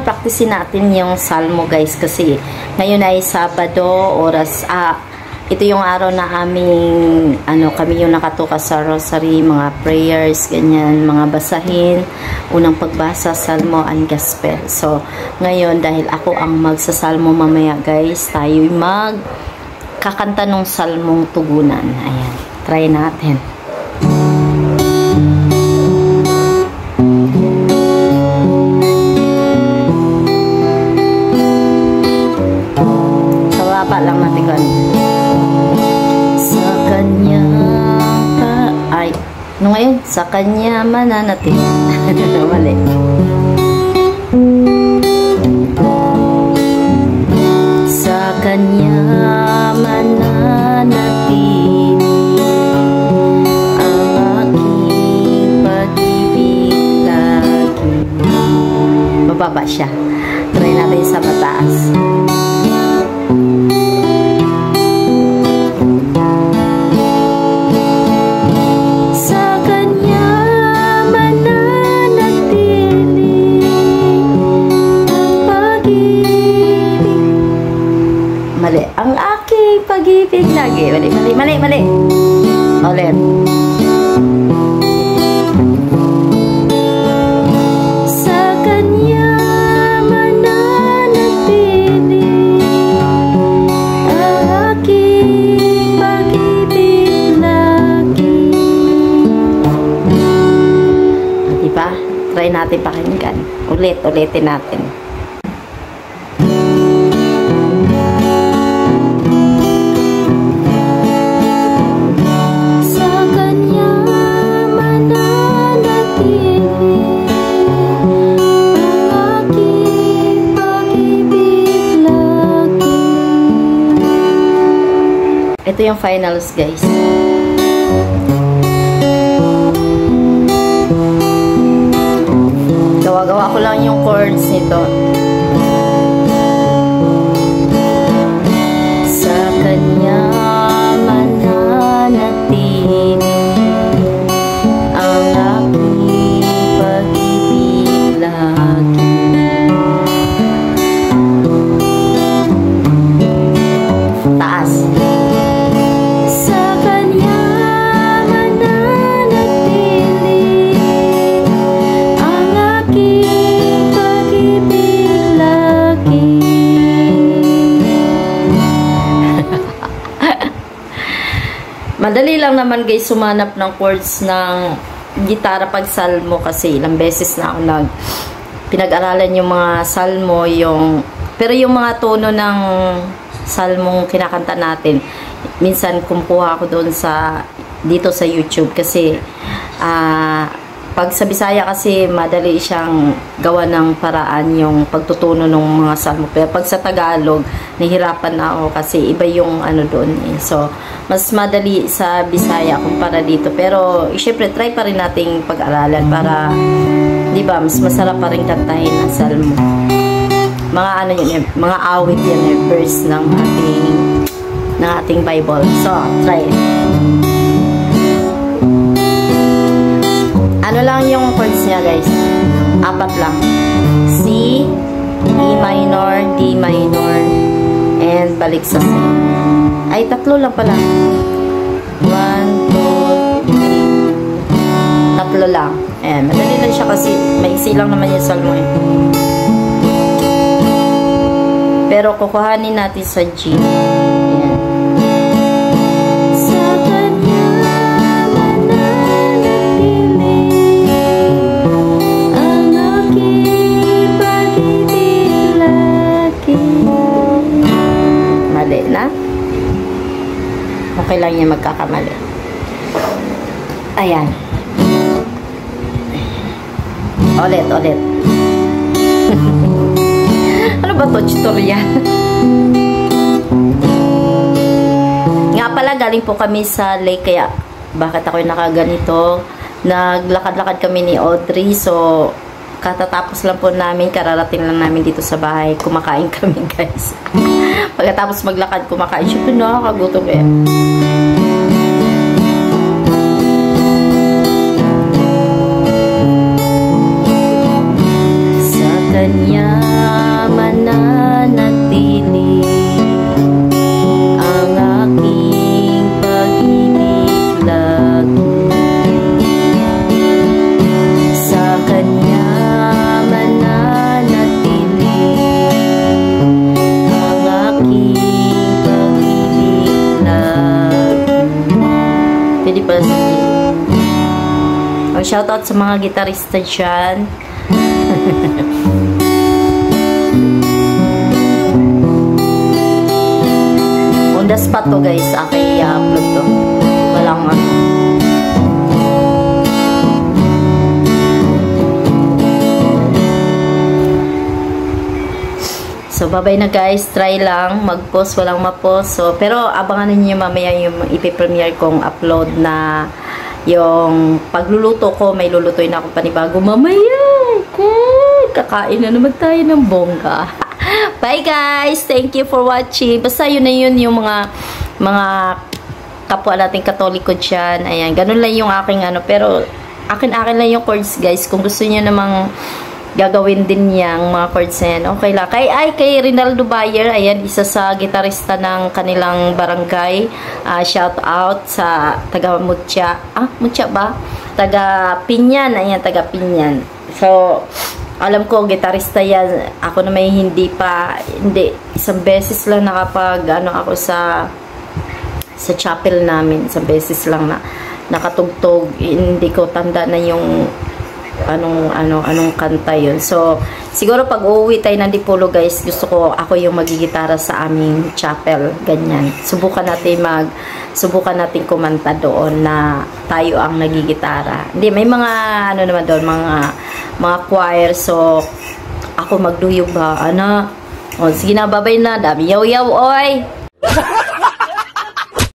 praktisin natin yung salmo guys kasi ngayon ay Sabado, ito yung araw na aming kami yung nakatuka sa rosary, mga prayers, ganyan, mga basahin, unang pagbasa, salmo and gospel. So ngayon dahil ako ang magsasalmo mamaya guys, tayo magkakanta ng salmong tugunan. Ayan, try natin. Lang natin kan sa kanya ngayon sa kanya mananatin mali sa kanya mananatin ang aking pag-ibig lagi. Mababa siya, try natin sa mataas. Mali. Ang aking pag-ibig lagi. Mali. Ulit. Sa kanya mananatili ang aking pag-ibig lagi. Diba? Try natin pakinggan. Ulitin natin. Ito yung finals guys. Gawa ko lang yung chords nito. Sa kanya mananatili ang aking pag-ibig lagi. Taas. Madali lang naman guys sumanap ng chords ng gitara pag salmo kasi ilang beses na ako pinag-aralan yung mga salmo, pero yung mga tono ng salmong kinakanta natin, minsan kumukuha ako doon dito sa YouTube kasi pag sa Bisaya kasi madali siyang gawa ng paraan yung pagtutuno ng mga salmo. Pero pag sa Tagalog, nahihirapan na ako kasi iba yung doon eh. So, mas madali sa Bisaya kumpara dito. Pero, syempre, try pa rin nating pag-aralan para, di ba, mas masarap pa rin kantahin ang salmo. Mga yun, mga awit yan, verse ng ating Bible. So, try it. Ano lang yung chords niya guys? 4 lang. C, E minor, D minor, and balik sa C. Ay, 3 lang pala. 1, 2, 3. 3 lang. Ayan, madali lang siya kasi maiksi lang naman yung salmo eh. Pero kukuhanin natin sa G. Ayan. Na? Okay lang yung magkakamali. Ayan. Ulit. Ano ba to? Tutorial? Nga pala, galing po kami sa lake kaya bakit ako'y nakaganito? Naglakad-lakad kami ni Audrey, so katatapos lang po namin, kararating lang namin dito sa bahay. Kumakain kami guys. Pagkatapos maglakad, kumakain. Siyempre nakakagutom eh. Sa kanya O, shoutout sa mga gitarista dyan. On the spot to guys, aking i-upload to. Walang ano. So, bye-bye na guys. Try lang mag-post, walang ma-post. So, pero abangan niyo mamaya yung ipipremiere kong upload na yung pagluluto ko. May lulutuin na akong panibago mamaya. Kakain na naman tayo ng bongga. Bye guys! Thank you for watching. Basta yun na yun yung mga kapwa nating Katoliko dyan. Ayan, ganun lang yung aking ano. Pero akin-akin lang yung chords guys. Kung gusto niyo namang gagawin din yang mga chords yan. Okay lang. Kay Rinaldo Bayer, ayan, isa sa gitarista ng kanilang barangay. Shout out sa taga Mutya. Mutya ba? Taga Pinyan. Ayan, taga Pinyan. So, alam ko, gitarista yan. Ako na may hindi. Isang beses lang nakapag, ako sa chapel namin. Isang beses lang na nakatugtog. Hindi ko tanda na yung anong kanta yun. So, siguro pag uuwi tayo ng Dipolo guys, gusto ko ako yung magigitara sa aming chapel. Ganyan. Subukan natin kumanta doon na tayo ang nagigitara. Hindi, may mga naman doon, mga choir. So, ako magduyog ba? O, sige na, babay na. Dami yaw-yaw, oy!